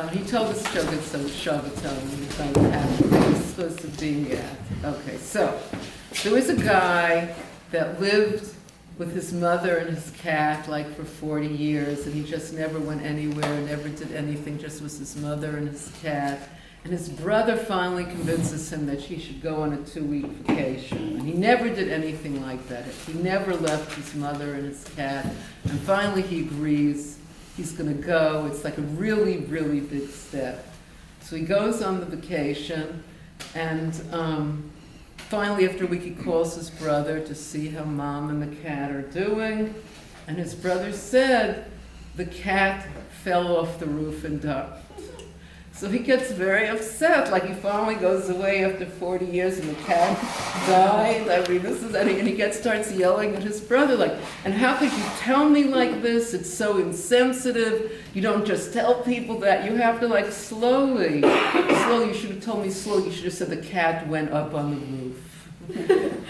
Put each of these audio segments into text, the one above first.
he told this joke at some Shabbaton. He was like, happy. He's supposed to be at. Okay, so there was a guy that lived with his mother and his cat like for 40 years, and he just never went anywhere, never did anything, just was his mother and his cat. And his brother finally convinces him that he should go on a 2-week vacation. And he never did anything like that. He never left his mother and his cat. And finally he agrees he's going to go. It's like a really, really big step. So he goes on the vacation, and finally, after a week, he calls his brother to see how mom and the cat are doing. And his brother said the cat fell off the roof and died. So he gets very upset, like he finally goes away after 40 years and the cat died. I mean, and he starts yelling at his brother, like, and how could you tell me like this? It's so insensitive. You don't just tell people that. You have to, like, slowly, you should have told me slowly. You should have said the cat went up on the roof.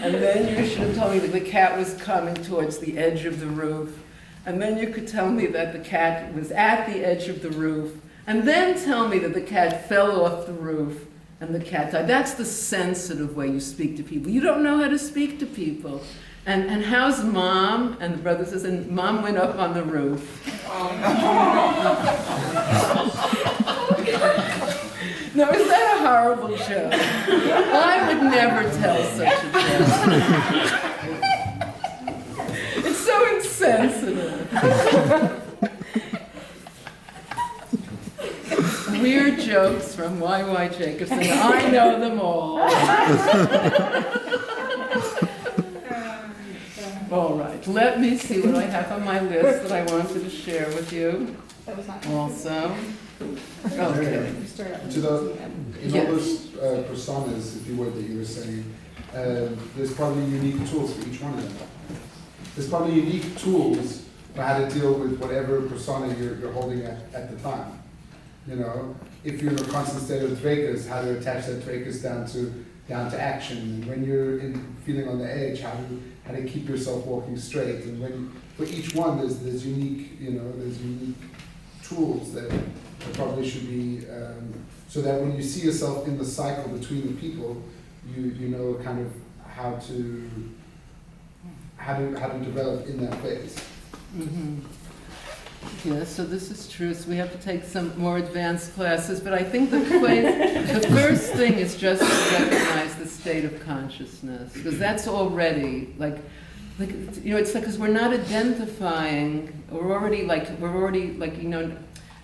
And then you should have told me that the cat was coming towards the edge of the roof. And then you could tell me that the cat was at the edge of the roof. And then tell me that the cat fell off the roof and the cat died. That's the sensitive way you speak to people. You don't know how to speak to people. And how's mom? And the brother says, and mom went up on the roof. Now, is that a horrible joke? I would never tell such a joke. It's so insensitive. Weird jokes from Y.Y. Jacobson. I know them all. All right, let me see what I have on my list that I wanted to share with you. Also. Okay. In all those personas, if you were, that you were saying, there's probably unique tools for each one of them. There's probably unique tools for how to deal with whatever persona you're holding at the time. You know, if you're in a constant state of dvekas, how to attach that dvekas down to action. And when you're feeling on the edge, how to keep yourself walking straight. And when for each one, there's unique, there's unique tools that probably should be, so that when you see yourself in the cycle between the people, you know kind of how to develop in that phase. Mm-hmm. Yeah, so this is true. So we have to take some more advanced classes, but I think the first thing is just to recognize the state of consciousness, because that's already it's like because we're not identifying. We're already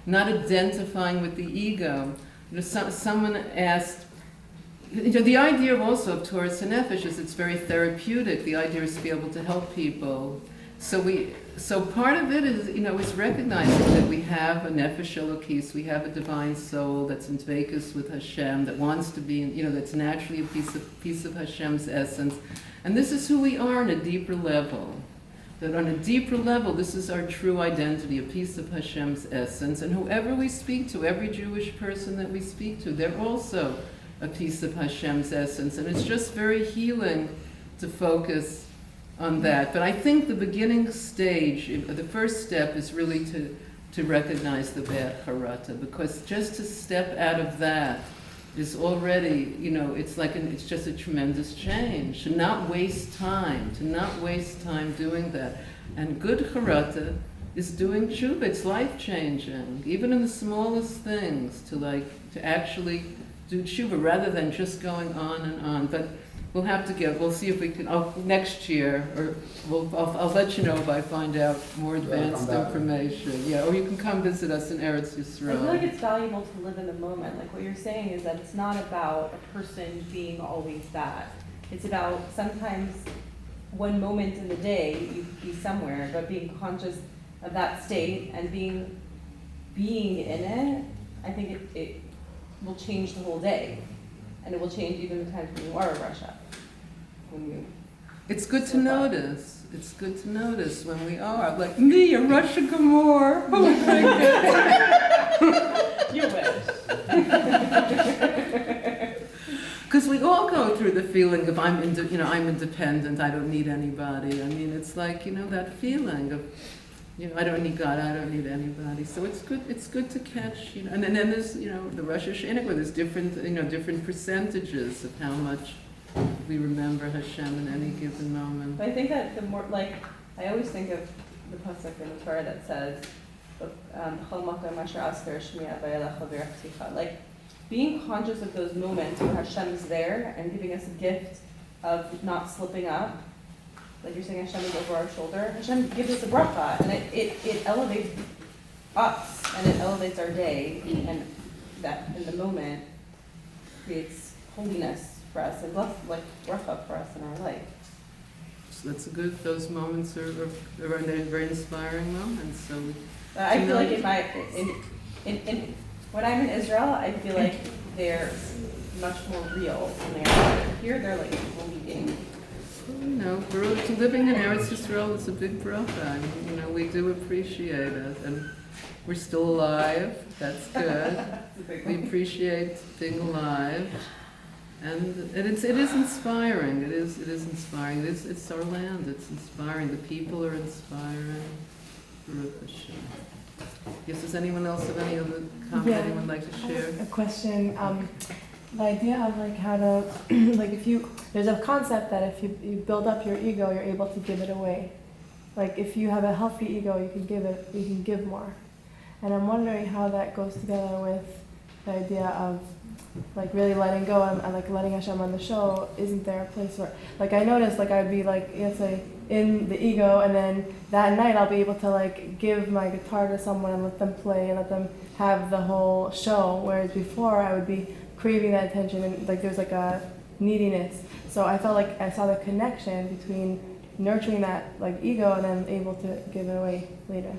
not identifying with the ego. Someone asked. The idea also of Torah Nefesh is it's very therapeutic. The idea is to be able to help people. So part of it is, is recognizing that we have a nefesh elokis, we have a divine soul that's in dvekus with Hashem, that wants to be, that's naturally a piece of Hashem's essence. And this is who we are on a deeper level. That on a deeper level, this is our true identity, a piece of Hashem's essence. And whoever we speak to, every Jewish person that we speak to, they're also a piece of Hashem's essence. And it's just very healing to focus on that. But I think the beginning stage, the first step is really to recognize the bad charata, because just to step out of that is already, it's just a tremendous change. To not waste time doing that. And good charata is doing tshuva. It's life-changing, even in the smallest things, to actually do tshuva rather than just going on and on. But we'll see if we can, next year, or I'll let you know if I find out more advanced information. Yeah, or you can come visit us in Eretz Yisrael. I feel like it's valuable to live in the moment. Like what you're saying is that it's not about a person being always that. It's about sometimes one moment in the day you could be somewhere, but being conscious of that state and being in it, I think it will change the whole day. And it will change even the times when you are in Russia. It's good to notice. It's good to notice when we are. Like me, a Russia Gamor. Oh my goodness. You wish. Because we all go through the feeling of I'm independent, I don't need anybody. I mean, it's like, that feeling of I don't need God, I don't need anybody. So it's good to catch, and then there's, the Rosh Hashanah, where there's different percentages of how much we remember Hashem in any given moment. But I think that the more, like, I always think of the pasuk in the Torah that says, like, being conscious of those moments where Hashem is there and giving us a gift of not slipping up. Like you're saying, Hashem is over our shoulder. Hashem gives us a bracha, and it elevates us, and it elevates our day, and that in the moment creates holiness for us, and like bracha for us in our life. So that's those moments are very inspiring moments. So I feel like in when I'm in Israel, I feel like they're much more real than they are here. They're like fleeting. Living in Eretz Yisrael is a big bracha. We do appreciate it, and we're still alive. That's good. We appreciate being alive, and it is inspiring. It is inspiring. It's our land. It's inspiring. The people are inspiring. Baruch Hashem. Yes, does anyone else have any other comment anyone would like to share? A question. The idea of like how to, like there's a concept that if you build up your ego, you're able to give it away. Like if you have a healthy ego, you can give more. And I'm wondering how that goes together with the idea of like really letting go and like letting Hashem on the show. Isn't there a place where, like I noticed, like I'd be like, say, in the ego, and then that night I'll be able to like give my guitar to someone and let them play and let them have the whole show. Whereas before I would be craving that attention and like there's like a neediness. So I felt like I saw the connection between nurturing that like ego and then able to give it away later.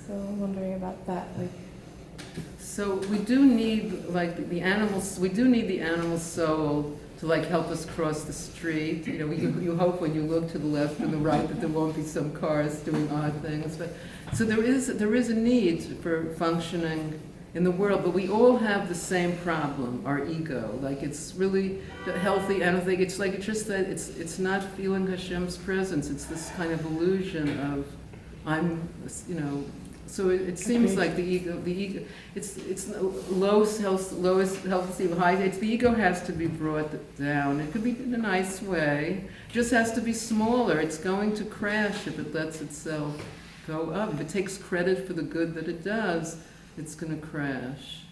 So I'm wondering about that. So we do need like the animals. We do need the animal soul to like help us cross the street. You hope when you look to the left and the right that there won't be some cars doing odd things. But so there is a need for functioning in the world, but we all have the same problem, our ego. Like it's really healthy. I don't think it's like, it's just that it's not feeling Hashem's presence. It's this kind of illusion of so it seems like the ego, it's lowest self-esteem, high, the ego has to be brought down. It could be in a nice way. It just has to be smaller. It's going to crash if it lets itself go up. If it takes credit for the good that it does, it's going to crash.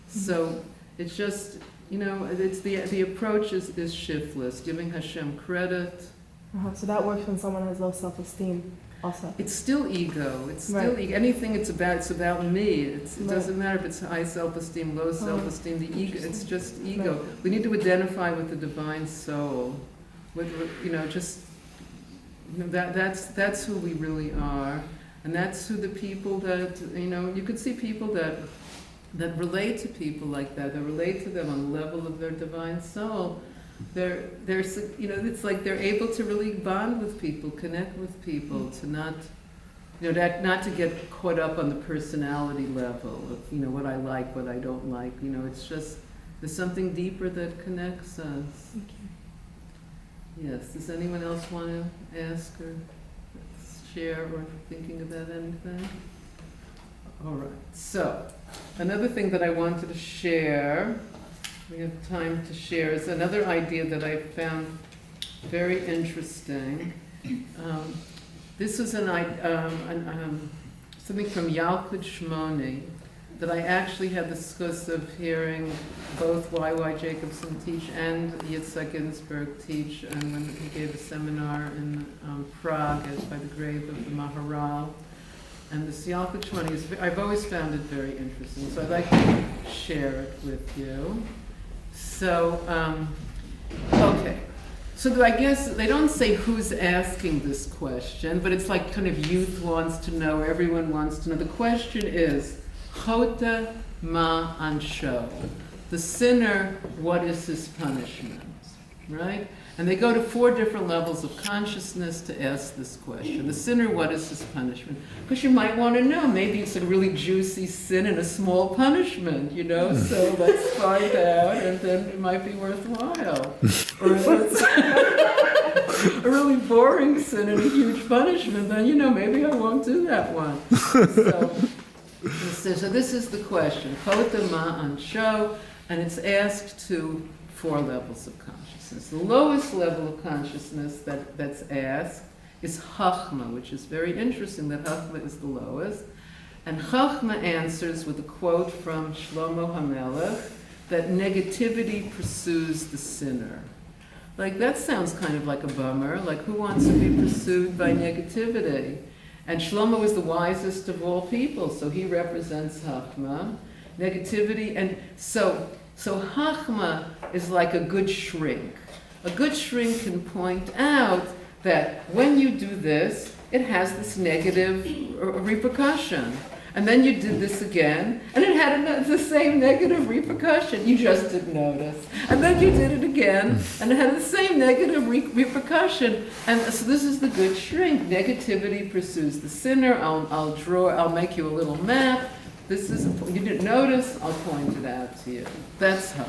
So it's just, it's the approach is shiftless, giving Hashem credit. So that works when someone has low self-esteem also. It's still ego. It's still ego. Anything it's about me. It doesn't matter if it's high self-esteem, low self-esteem. The ego. It's just ego. Right. We need to identify with the divine soul. With that's who we really are. And that's who the people that, you could see people that relate to people like that relate to them on the level of their divine soul. They're it's like they're able to really bond with people, connect with people, to not to get caught up on the personality level of, what I like, what I don't like. It's just, there's something deeper that connects us. Thank you. Yes, does anyone else want to ask or share or thinking about anything? All right, so another thing that I wanted to share, we have time to share, is another idea that I found very interesting. This is something from Yalkut Shmoni that I actually had the schus of hearing both Y.Y. Jacobson teach and Yitzhak Ginsburg teach, and when he gave a seminar in Prague by the grave of the Maharal. And this Yalkut Shmoni I've always found it very interesting, so I'd like to share it with you. So, okay. So I guess they don't say who's asking this question, but it's like kind of youth wants to know, everyone wants to know. The question is, Chota ma ansho? The sinner, what is his punishment? Right? And they go to 4 different levels of consciousness to ask this question. The sinner, what is his punishment? Because you might want to know, maybe it's a really juicy sin and a small punishment, so let's find out, and then it might be worthwhile. Or it's a really boring sin and a huge punishment, then, maybe I won't do that one. So this is the question, Chota Ma'an Sho, and it's asked to 4 levels of consciousness. The lowest level of consciousness that's asked is Chachma, which is very interesting that Chachma is the lowest. And Chachma answers with a quote from Shlomo HaMelech that negativity pursues the sinner. Like, that sounds kind of like a bummer. Like, who wants to be pursued by negativity? And Shlomo is the wisest of all people, so he represents Chachma, negativity. And so Chachma is like a good shrink. A good shrink can point out that when you do this, it has this negative repercussion. And then you did this again, and it had the same negative repercussion. You just didn't notice. And then you did it again, and it had the same negative repercussion. And so this is the good shrink. Negativity pursues the sinner. I'll make you a little map. This is, you didn't notice, I'll point it out to you. That's how.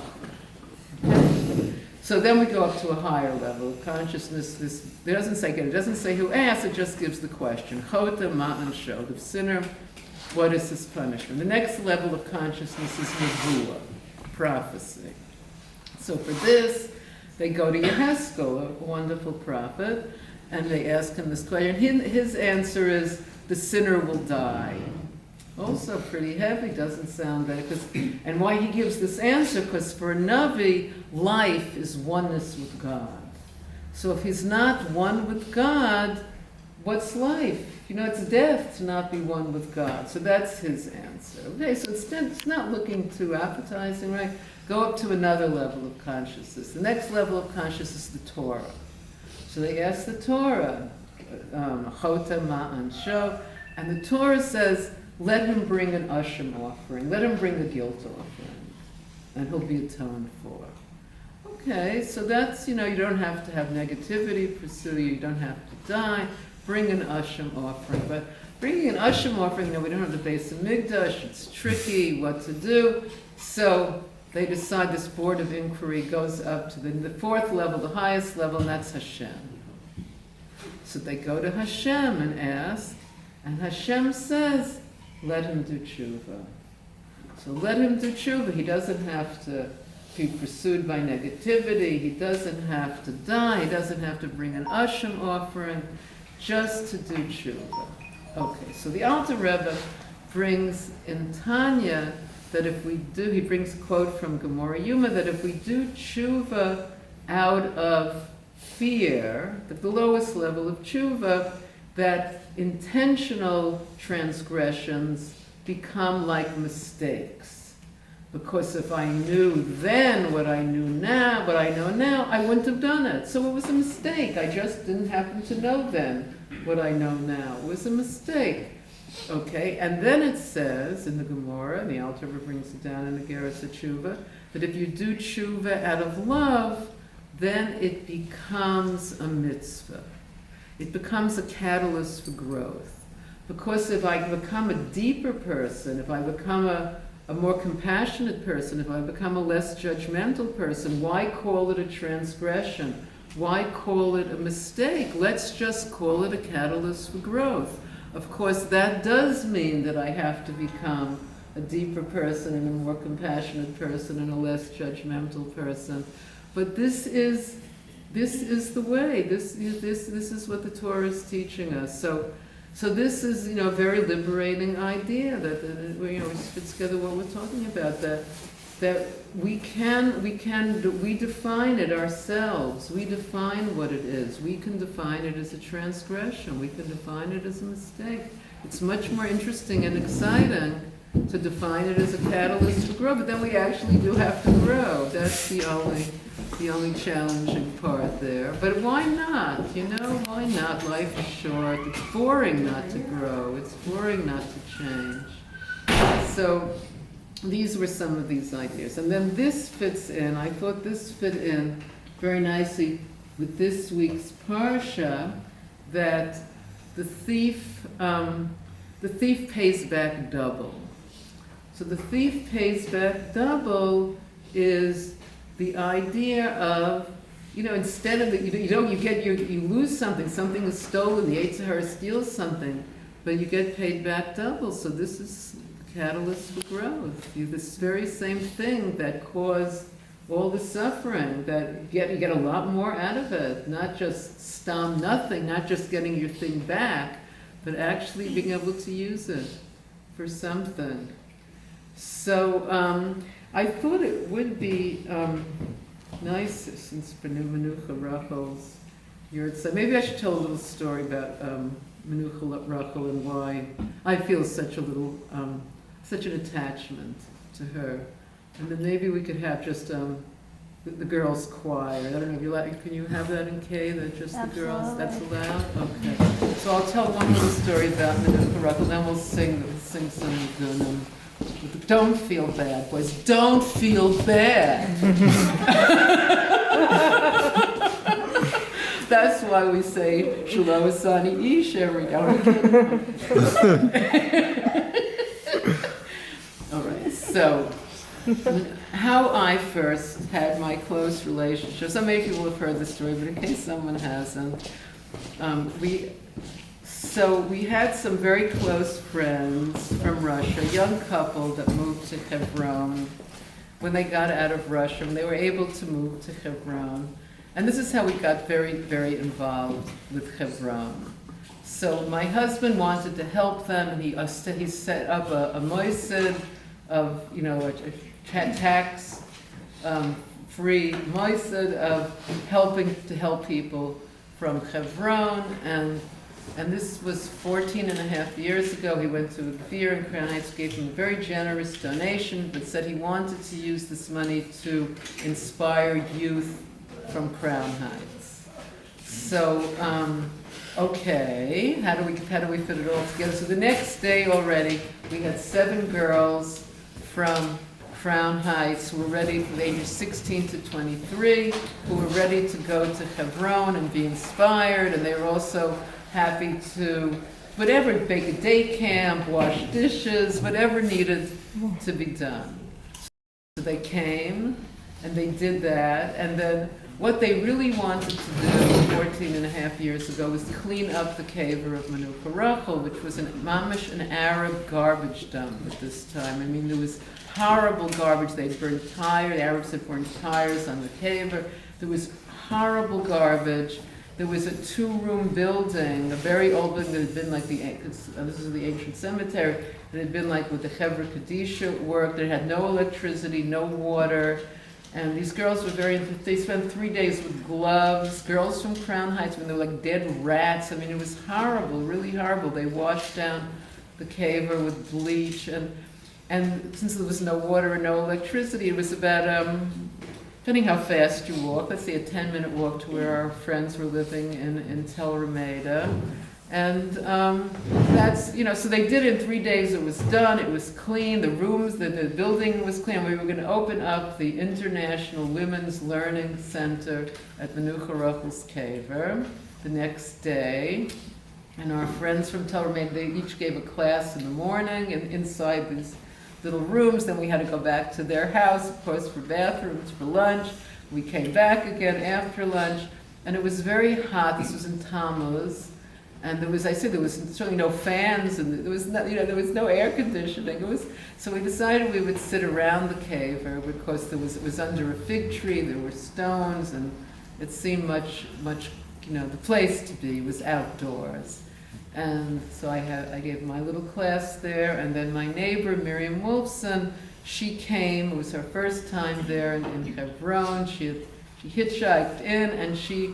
Okay. So then we go up to a higher level of consciousness. It doesn't say who asked, it just gives the question. Chota Ma'an Sho, the sinner. What is his punishment? The next level of consciousness is Nevuah, prophecy. So for this, they go to Yehezkel, a wonderful prophet, and they ask him this question. His answer is, the sinner will die. Also pretty heavy, doesn't sound that. And why he gives this answer, because for a Navi, life is oneness with God. So if he's not one with God, what's life? It's death to not be one with God. So that's his answer. Okay, so it's not looking too appetizing, right? Go up to another level of consciousness. The next level of consciousness is the Torah. So they ask the Torah, Chota Ma'an Sho, and the Torah says, let him bring an Asham offering. Let him bring a guilt offering, and he'll be atoned for. Okay, so that's, you don't have to have negativity pursue you. You don't have to die. Bring an Asham offering. But bringing an Asham offering, we don't have the base of Mikdash. It's tricky what to do. So they decide this board of inquiry goes up to the 4th level, the highest level, and that's Hashem. So they go to Hashem and ask, and Hashem says, let him do tshuva. So let him do tshuva. He doesn't have to be pursued by negativity. He doesn't have to die. He doesn't have to bring an Asham offering. Just to do tshuva. Okay, so the Alter Rebbe brings in Tanya that if we do, he brings a quote from Gemara Yuma, that if we do tshuva out of fear, the lowest level of tshuva, that intentional transgressions become like mistakes. Because if I knew then what I know now, I wouldn't have done it. So it was a mistake. I just didn't happen to know then what I know now. It was a mistake. Okay, and then it says in the Gemara, and the Alter Rebbe brings it down in the Geras HaTshuva, that if you do tshuva out of love, then it becomes a mitzvah. It becomes a catalyst for growth. Because if I become a deeper person, if I become a more compassionate person, if I become a less judgmental person, why call it a transgression? Why call it a mistake? Let's just call it a catalyst for growth. Of course, that does mean that I have to become a deeper person and a more compassionate person and a less judgmental person. But this is the way. This is what the Torah is teaching us. So this is, a very liberating idea that it fits together what we're talking about. That we define it ourselves. We define what it is. We can define it as a transgression. We can define it as a mistake. It's much more interesting and exciting to define it as a catalyst for growth. But then we actually do have to grow. That's the only challenging part there. But why not? Why not? Life is short. It's boring not to grow. It's boring not to change. So these were some of these ideas. And then this fits in. I thought this fit in very nicely with this week's Parsha, that the thief pays back double. So the thief pays back double is the idea of instead of you lose something is stolen, the Yetzer Hara steals something, but you get paid back double. So this is catalyst for growth. This very same thing that caused all the suffering, that you get a lot more out of it, not just nothing, not just getting your thing back, but actually being able to use it for something. So I thought it would be nice, since Menucha Rochel's Yahrtzeit, maybe I should tell a little story about Menucha Rochel and why I feel such an attachment to her. And then maybe we could have just the girls' choir. I don't know if can you have that in K? That just the girls. That's allowed. Okay. So I'll tell one little story about Menucha Rochel. Then we'll sing some good. Don't feel bad, boys. Don't feel bad. That's why we say Shalom Asani Ish every day. All right. So. How I first had my close relationship. So many people have heard the story, but in case someone hasn't, we had some very close friends from Russia, a young couple that moved to Hebron when they got out of Russia, and they were able to move to Hebron. And this is how we got very, very involved with Hebron. So my husband wanted to help them, and he set up a moised of, a tax-free moised of help people from Hebron, and this was 14 and a half years ago. He went to a fair in Crown Heights, gave him a very generous donation, but said he wanted to use this money to inspire youth from Crown Heights. So, okay, how do we fit it all together? So the next day already, we had 7 girls from Crown Heights who were ready from the ages 16 to 23, who were ready to go to Hebron and be inspired, and they were also happy to bake a day camp, wash dishes, whatever needed to be done. So they came and they did that, and then what they really wanted to do 14 and a half years ago was clean up the kever of Menucha Rochel, which was an Arab garbage dump at this time. I mean, there was horrible garbage. They'd burned tires, the Arabs had burned tires on the kever. There was horrible garbage. There was a 2-room building, a very old building that had been like this is the ancient cemetery, that had been like with the Chevra Kadisha work. They had no electricity, no water. And these girls were they spent 3 days with gloves. Girls from Crown Heights, when they were like dead rats. I mean, it was horrible, really horrible. They washed down the kever with bleach. And since there was no water and no electricity, it was about, depending how fast you walk, let's say a 10-minute walk to where our friends were living in Tel Rameda. And that's, so they did it in 3 days. It was done. It was clean. The rooms, the building was clean. We were going to open up the International Women's Learning Center at Menucha Rochel's Kever the next day. And our friends from Tel Rameda, they each gave a class in the morning and inside these little rooms. Then we had to go back to their house, of course, for bathrooms, for lunch. We came back again after lunch, and it was very hot. This was in Tammuz. And there was certainly no fans, and there was no air conditioning. So we decided we would sit around the kever because it was under a fig tree. There were stones, and it seemed much, the place to be was outdoors. And so I gave my little class there, and then my neighbor Miriam Wolfson, she came. It was her first time there in Hebron. She hitchhiked in, and she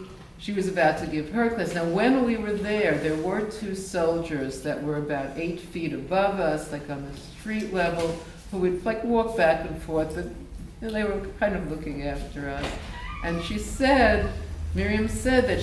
was about to give her class. Now, when we were there were 2 soldiers that were about 8 feet above us, like on the street level, who would walk back and forth, but they were kind of looking after us. And Miriam said that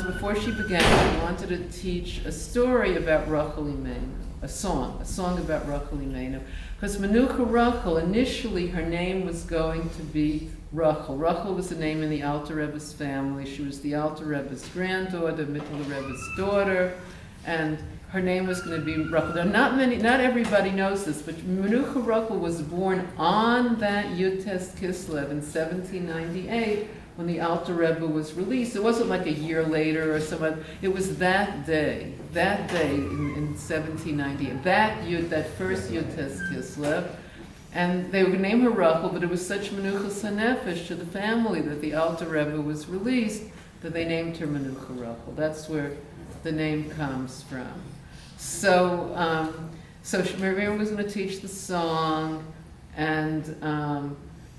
before she began, she wanted to teach a story about Rochel Imenu, a song about Rochel Imenu. Because Menucha Rochel, initially her name was going to be Rochel. Rochel was the name in the Alter Rebbe's family. She was the Alter Rebbe's granddaughter, Mittler Rebbe's daughter, and her name was going to be Rochel. Now, not everybody knows this, but Menucha Rochel was born on that Yud Tes Kislev in 1798, when the Alter Rebbe was released. It wasn't like a year later or something. It was that day in 1798, that first Yud Tes Kislev. And they would name her Rochel, but it was such Menuchas HaNefesh to the family that the Alter Rebbe was released that they named her Menucha Rochel. That's where the name comes from. So, Miriam was going to teach the song, and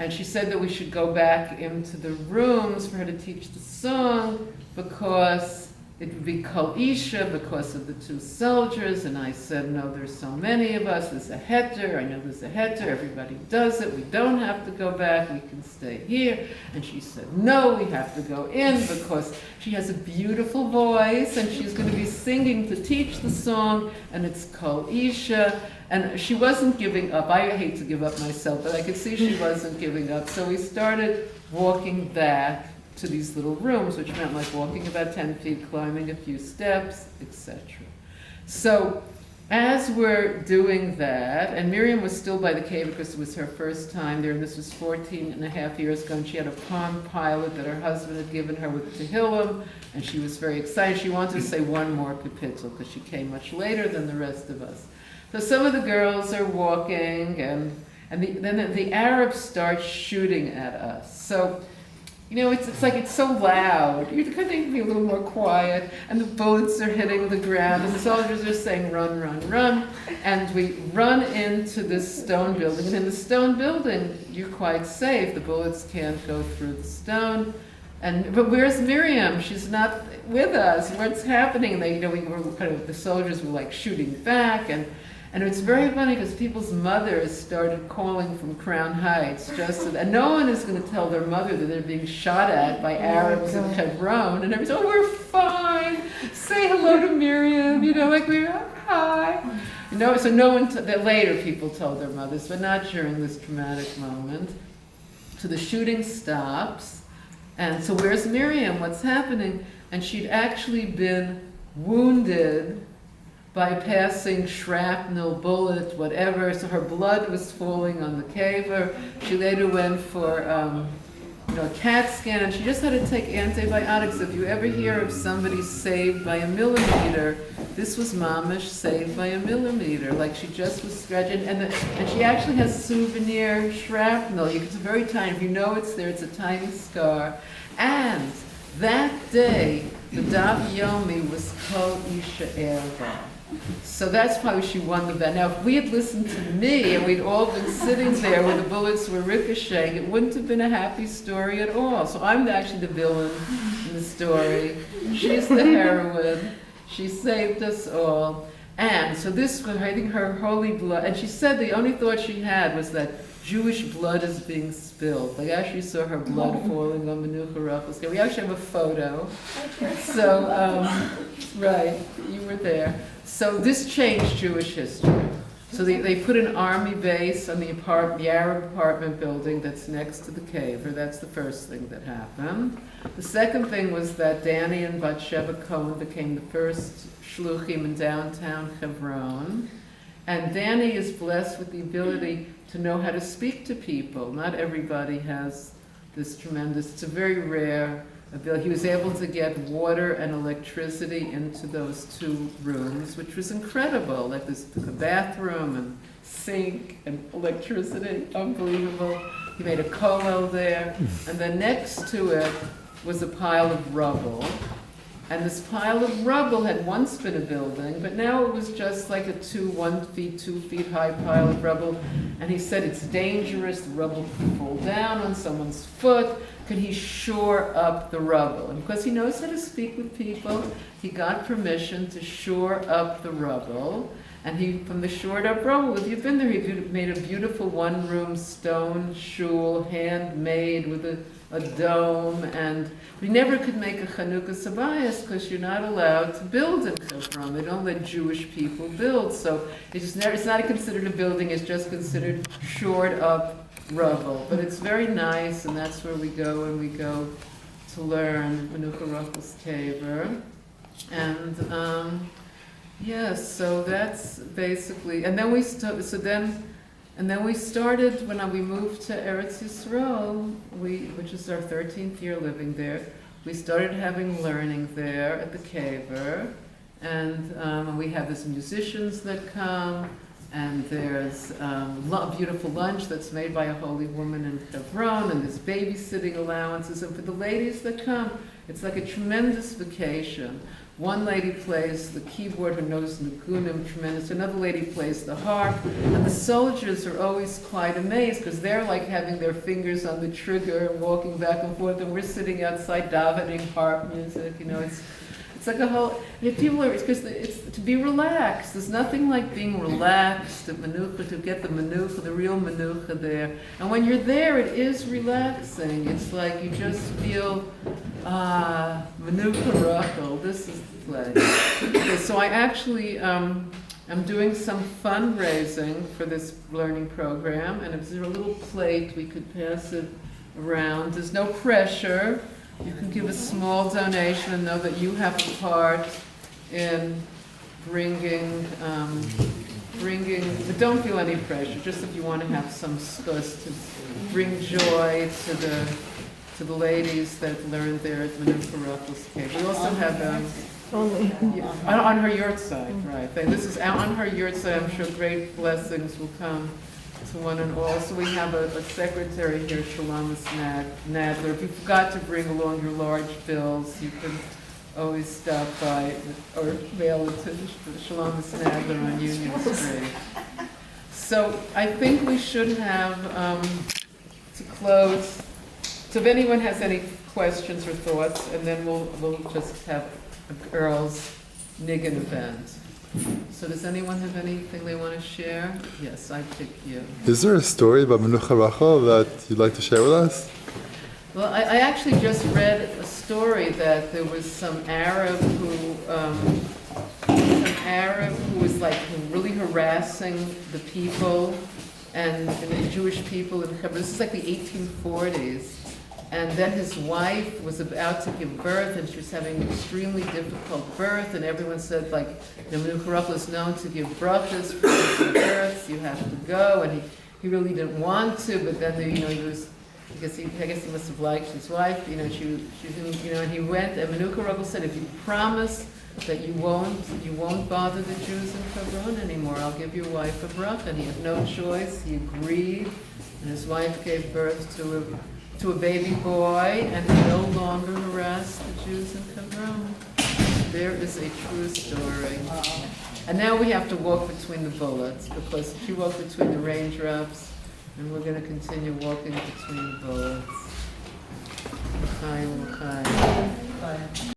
she said that we should go back into the rooms for her to teach the song because it would be Kol Isha because of the two soldiers. And I said, no, there's so many of us. There's a heter. I know there's a heter. Everybody does it. We don't have to go back. We can stay here. And she said, no, we have to go in because she has a beautiful voice and she's going to be singing to teach the song. And it's Kol Isha. And she wasn't giving up. I hate to give up myself, but I could see she wasn't giving up. So we started walking back to these little rooms, which meant like walking about 10 feet, climbing a few steps, etc. So as we're doing that, and Miriam was still by the cave because it was her first time there, and this was 14 and a half years ago, and she had a Palm Pilot that her husband had given her with Tehillim, and she was very excited. She wanted to say one more kapitel because she came much later than the rest of us. So some of the girls are walking, and then the Arabs start shooting at us. So, you know, it's like it's so loud. You kind of need to be a little more quiet, and the bullets are hitting the ground, and the soldiers are saying, run, run, run. And we run into this stone building, and in the stone building, you're quite safe. The bullets can't go through the stone. But where's Miriam? She's not with us. What's happening? The soldiers were like shooting back, and it's very funny because people's mothers started calling from Crown Heights and no one is going to tell their mother that they're being shot at by Arabs in Hebron, and everyone's, oh, we're fine. Say hello to Miriam, we're hi. So no one, that later people told their mothers, but not during this traumatic moment. So the shooting stops, and so where's Miriam? What's happening? And she'd actually been wounded by passing shrapnel, bullet, whatever. So her blood was falling on the caver. She later went for a CAT scan, and she just had to take antibiotics. If you ever hear of somebody saved by a millimeter, this was mamish saved by a millimeter. Like she just was scratching, and she actually has souvenir shrapnel. It's very tiny. If you know it's there, it's a tiny scar. And that day, the Daf Yomi was Kol Isha Erva. So that's why she won the bet. Now, if we had listened to me and we'd all been sitting there where the bullets were ricocheting, it wouldn't have been a happy story at all. So I'm actually the villain in the story. She's the heroine. She saved us all. And so this was, I think, her holy blood. And she said the only thought she had was that Jewish blood is being spilled. Like, I actually saw her blood falling on Menucha Rochel's skin. We actually have a photo. So, right, you were there. So this changed Jewish history. So they put an army base on the Arab apartment building that's next to the caver. That's the first thing that happened. The second thing was that Danny and Batsheva Cohen became the first shluchim in downtown Hebron. And Danny is blessed with the ability to know how to speak to people. Not everybody has this tremendous, it's a very rare ability. He was able to get water and electricity into those two rooms, which was incredible. Like this bathroom and sink and electricity, unbelievable. He made a kollel there. And then next to it was a pile of rubble. And this pile of rubble had once been a building, but now it was just like a 2 feet high pile of rubble. And he said it's dangerous, the rubble could fall down on someone's foot. Could he shore up the rubble? And because he knows how to speak with people, he got permission to shore up the rubble. And from the shored up rubble, if you've been there, he made a beautiful one-room stone shul, handmade with a dome, and we never could make a Chanukah Sabayas because you're not allowed to build in Hebron. They don't let Jewish people build, so it's not considered a building, it's just considered shored up rubble. But it's very nice, and that's where we go when we go to learn Menucha Rochel's Kever. And yes, so that's basically, and then And then we started, when we moved to Eretz Yisrael, which is our 13th year living there, we started having learning there at the Kever. And we have these musicians that come, and there's a beautiful lunch that's made by a holy woman in Hebron, and there's babysitting allowances. And for the ladies that come, it's like a tremendous vacation. One lady plays the keyboard who knows Nukunim, tremendous. Another lady plays the harp. And the soldiers are always quite amazed because they're like having their fingers on the trigger and walking back and forth, and we're sitting outside davening harp music. It's like a whole, people are, because it's to be relaxed. There's nothing like being relaxed at Menucha, to get the Menucha, the real Menucha there. And when you're there, it is relaxing. It's like you just feel, Menucha Rochel, this is the place. Okay, so I actually, I'm doing some fundraising for this learning program, and if there's a little plate, we could pass it around. There's no pressure. You can give a small donation and know that you have a part in bringing, but don't feel any pressure, just if you want to have some schus to bring joy to the ladies that learned there at Menucha Rochel's cave. We also have, on her Yahrtzeit, right. This is on her Yahrtzeit. I'm sure great blessings will come to one and all. So we have a secretary here, Shalomis Nadler. If you forgot to bring along your large bills, you can always stop by or mail it to Shalomis Nadler on Union Street. So I think we should have, to close, so if anyone has any questions or thoughts, and then we'll just have a girls' niggin event. So does anyone have anything they want to share? Yes, I pick you. Is there a story about Menucha Rochel that you'd like to share with us? Well, I actually just read a story that there was some Arab who was like really harassing the people and the Jewish people in Hebron. This is like the 1840s. And then his wife was about to give birth, and she was having an extremely difficult birth, and everyone said, like, Menucha Rochel is known to give brachas for births, you have to go, and he really didn't want to, but then, he was, I guess he must have liked his wife, she and he went, and Menucha Rochel said, if you promise that you won't bother the Jews in Hebron anymore, I'll give your wife a bracha. And he had no choice, he agreed, and his wife gave birth to a baby boy, and he no longer harassed the Jews in Hebron. There is a true story. And now we have to walk between the bullets, because she walked between the raindrops, and we're going to continue walking between the bullets. L'chaim, l'chaim.